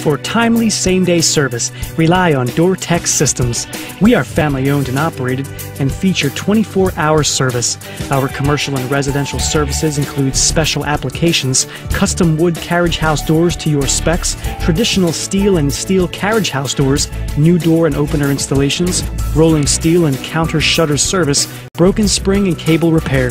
For timely same-day service, rely on DoorTech Systems. We are family-owned and operated and feature 24-hour service. Our commercial and residential services include special applications, custom wood carriage house doors to your specs, traditional steel and steel carriage house doors, new door and opener installations, rolling steel and counter shutter service, broken spring and cable repair.